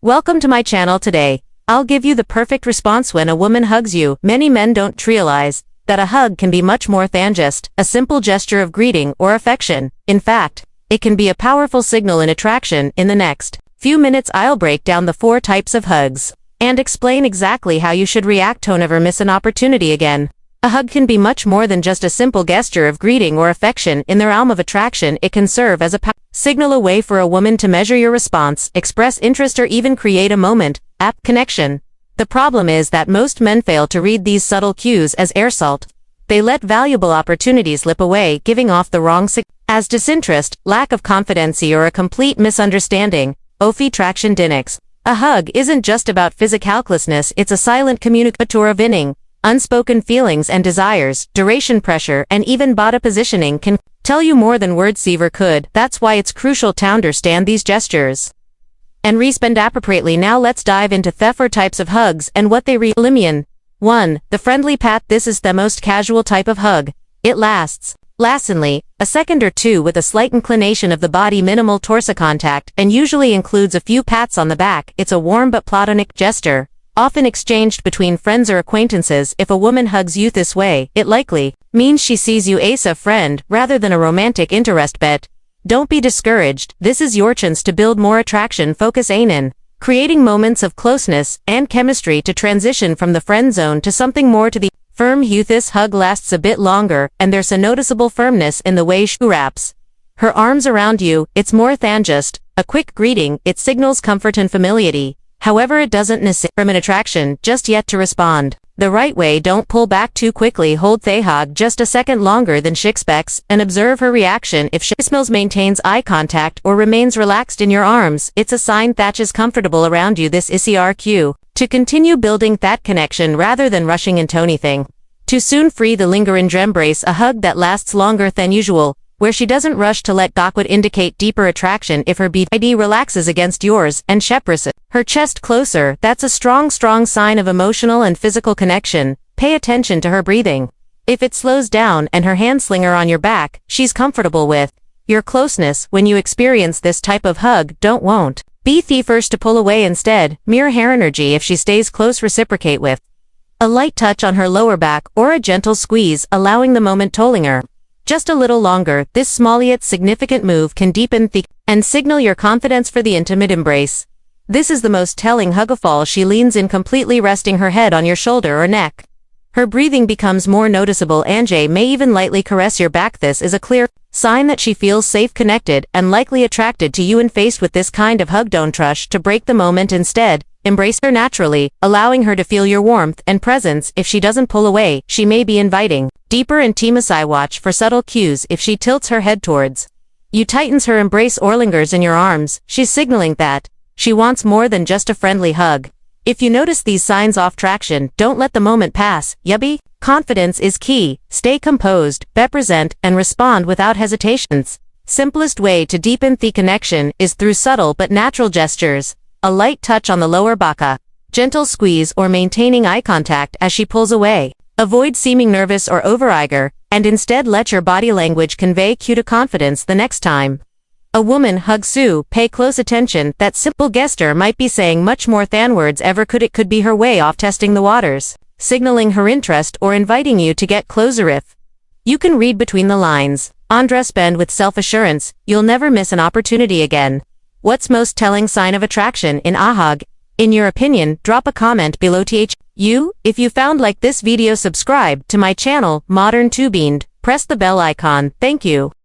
Welcome to my channel today. I'll give you the perfect response when a woman hugs you. Many men don't realize that a hug can be much more than just a simple gesture of greeting or affection. In fact, it can be a powerful signal in attraction. In the next few minutes I'll break down the 4 types of hugs and explain exactly how you should react to never miss an opportunity again. A hug can be much more than just a simple gesture of greeting or affection. In the realm of attraction, it can serve as a signal, a way for a woman to measure your response, express interest, or even create a moment of connection. The problem is that most men fail to read these subtle cues as air salt. They let valuable opportunities slip away, giving off the wrong signal as disinterest, lack of confidence, or a complete misunderstanding. Traction dynamics. A hug isn't just about physical closeness, it's a silent communicator of inning, unspoken feelings and desires. Duration, pressure, and even body positioning can tell you more than words ever could. That's why it's crucial to understand these gestures and respond appropriately. Now let's dive into the 4 types of hugs and what they really mean. 1. The friendly pat. This is the most casual type of hug. It lasts a second or two with a slight inclination of the body, minimal torso contact, and usually includes a few pats on the back. It's a warm but platonic gesture, often exchanged between friends or acquaintances. If a woman hugs you this way, it likely means she sees you as a friend rather than a romantic interest. But don't be discouraged. This is your chance to build more attraction. Focus in creating moments of closeness and chemistry to transition from the friend zone to something more to the firm you. This hug lasts a bit longer, and there's a noticeable firmness in the way she wraps her arms around you. It's more than just a quick greeting. It signals comfort and familiarity. However, it doesn't necessarily from an attraction just yet. To respond the right way, don't pull back too quickly. Hold the hug just a second longer than she expects and observe her reaction. If she smiles, maintains eye contact, or remains relaxed in your arms, it's a sign that she's comfortable around you. This is your cue to continue building that connection rather than rushing into anything too soon. Free the lingering embrace. A hug that lasts longer than usual, where she doesn't rush to let go, would indicate deeper attraction. If her BD relaxes against yours and she presses her chest closer, that's a strong sign of emotional and physical connection. Pay attention to her breathing. If it slows down and her hand slinger on your back, she's comfortable with your closeness. When you experience this type of hug, won't be the first to pull away. Instead, mirror her energy. If she stays close, reciprocate with a light touch on her lower back or a gentle squeeze, allowing the moment to linger just a little longer. This small yet significant move can deepen and signal your confidence for the intimate embrace. This is the most telling hug of all. She leans in completely, resting her head on your shoulder or neck. Her breathing becomes more noticeable, and she may even lightly caress your back. This is a clear sign that she feels safe, connected, and likely attracted to you. And faced with this kind of hug, don't rush to break the moment. Instead, embrace her naturally, allowing her to feel your warmth and presence. If she doesn't pull away, she may be inviting deeper intimacy. Watch for subtle cues. If she tilts her head towards you, tightens her embrace, or lingers in your arms, she's signaling that she wants more than just a friendly hug. If you notice these signs of traction, don't let the moment pass. Yubby, confidence is key. Stay composed, represent, and respond without hesitations. Simplest way to deepen the connection is through subtle but natural gestures. A light touch on the lower back, gentle squeeze, or maintaining eye contact as she pulls away. Avoid seeming nervous or overeager, and instead let your body language convey cue to confidence. The next time a woman hugs you, pay close attention. That simple gesture might be saying much more than words ever could. It could be her way of testing the waters, signaling her interest, or inviting you to get closer. If you can read between the lines, Andres bend with self-assurance, you'll never miss an opportunity again. What's most telling sign of attraction in a hug? In your opinion, drop a comment below. If you found like this video, subscribe to my channel, Modern Tubind. Press the bell icon. Thank you.